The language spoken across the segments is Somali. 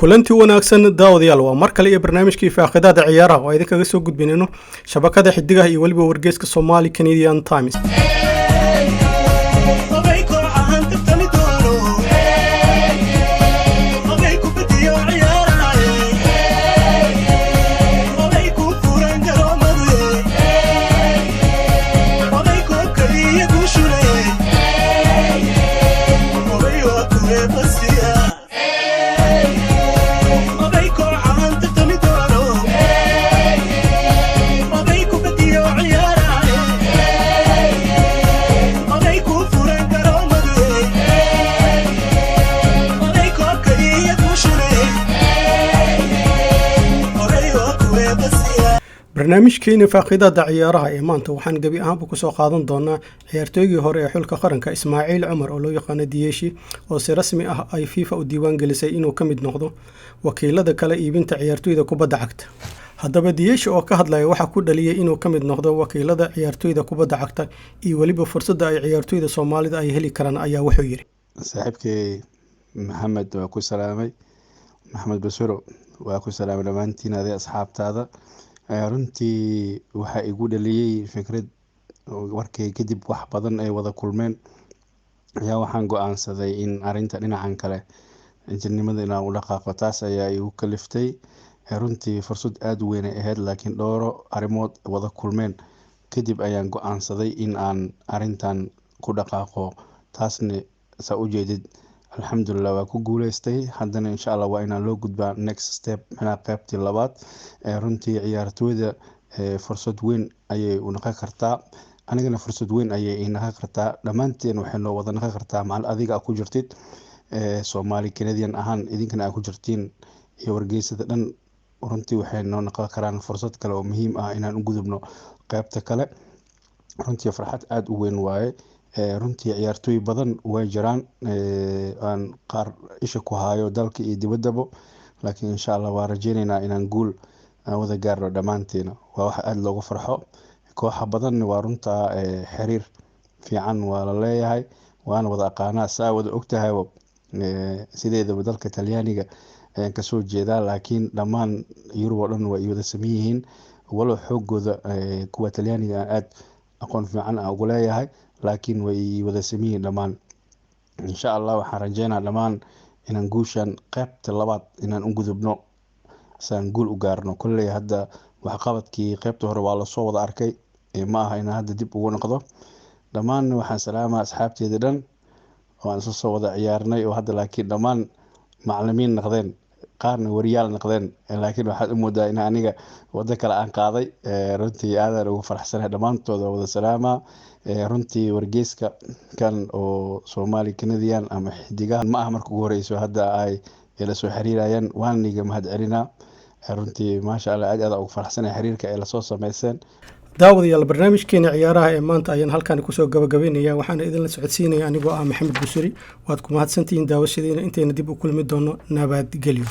kulanti wanaagsan daawadayaal waa mar kale iyo barnaamijkii faaqidaada ciyaaraha oo idinkaga soo gudbinayno shabakada xidigaha iyo waliba wargeyska Somali Canadian Times. barnaamijkeena faaqidaada ciyaaraha ee maanta waxaan gabi ahaanba ku soo qaadan doonaa ciyaartooygii hore ee xulka qaranka Ismaaciil Cumar oo loo yaqaan Diyeeshi oo si rasmi ah ay FIFA u diiwaan gelisay inuu ka mid noqdo wakiilada kala iibinta ciyaartooyda kubadda cagta. haddaba Diyeeshi oo ka hadlaya waxa ku dhaliyay inuu ka mid noqdo wakiilada ciyaartooyda kubadda cagta iyo waliba fursadda ay ciyaartooyda Soomaalida ay heli karaan ayaa wuxuu yiri saaxiibkay Maxamed waa ku salaamay Maxamed Basuro waa ku salaamay dhamaantiin asxaabtaada runtii waxa igu dhaliyay fikrad warkay kadib wax badan ay wada kulmeen ayaa waxaan go'aansaday in arinta dhinacan kale injineernimada inaan u dhaqaaqo taas ayaa igu kaliftay runtii fursad aad u weyn ay ahayd laakiin dhowro arrimood wada kulmeen kadib ayaan go'aansaday in aan arintan ku dhaqaaqo taasna saa u jeedid alxamdulillah waa ku guuleystay haddana insha Allah waa inaan loo gudbaa next step qaybtii labaad runtii ciyaartooyda fursad weyn ayay u noqon kartaa anigana fursad weyn ayay noqon kartaa dhamaanteen waxay noo wada noqon kartaa macal adiga ku jirtid Somali Canadian ahaan idinkana ku jirtiin iyo wargeysada dhan runtii waxay noo noqon karaan fursad kale oo muhiim ah inaan u gudubno qaybta kale runtii farxad aad u weyn waaye runtii ciyaartooy badan way jiraan aan qaar isha ku hayo dalka iyo dibaddaba laakiin insha Allah waa rajaynaynaa inaan guul wada gaarno dhamaanteena waa wax aad loogu farxo kooxo badan waa runta xiriir fiican waa la leeyahay waana wada aqaanaa saa wada ogtahay sideedaba dalka Talyaaniga ayaan ka soo jeedaa laakiin dhammaan Yurub oo dhan way wada sameeyeen walo xoogooda kuwa Talyaaniga aad aqoon fiican ugu leeyahay laakiin way wada sameeyeen dhamaan insha Allah waxaan rajaynaa dhamaan inaan guushan qaybta labaad inaan u gudubno saan guul u gaarno kullee hadda wax qabadkii qaybta hore waa la soo wada arkay ma aha inaan hadda dib ugu noqdo dhamaan waxaan salaamaa asxaabteeda dhan oo aan soo wada ciyaarnay oo hadda laakiin dhamaan macallimiin noqdeen qaarna wariyaal noqdeen laakiin waxaad u moodaa in aniga wada kale aan qaaday runtii aad ugu faraxsanahay dhamaantooda wada salaama runtii wargeyska kan oo Somali Canadian ama xidigaha ma aha markii ugu horeyso hadda ay ila soo xiriirayaan waan niga mahad celinaa runtii ma sha Allah aad ugu faraxsanahay xiriirka ay la soo sameeyeen daawadayaal barnaamijkeena ciyaaraha ee maanta ayaan halkan ku soo gabagabeynaya waxaan idin la socodsiinaya anigoo ah Maxamed Busuri waad ku mahadsantihiin daawashadiina intayna dib u kulmi doono nabadgelyo.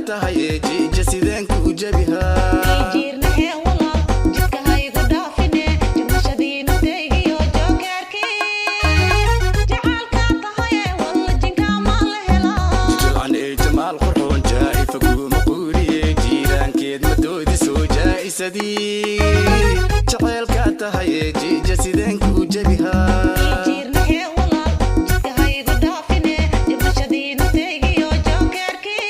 tahay jasideenka u jabiha jiirna ee walaal jidka haygu dhaafine jimashadiina teegiyo jookeerkii jacaalka tahay walla jinka ma la helaa jilcan ee jamaal qurxoon jaa'ifa kuma quuriye jiiraankeed madoodi soo jaa'isadii jaceelka tahay jasideenka u jabiha jiirna ee walaal jidka haygu dhaafine jimashadiina teegiyo jookeerkii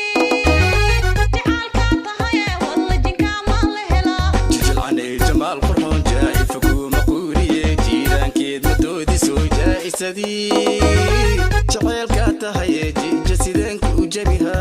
jacaalka tahay walla jinka ma la helaa jilcan ee jamaal qurxoon jaa'ifa kuma quuriye jiiraankeed madoodi soo jaa'isadii jaceelka tahay jasideenka u jabiha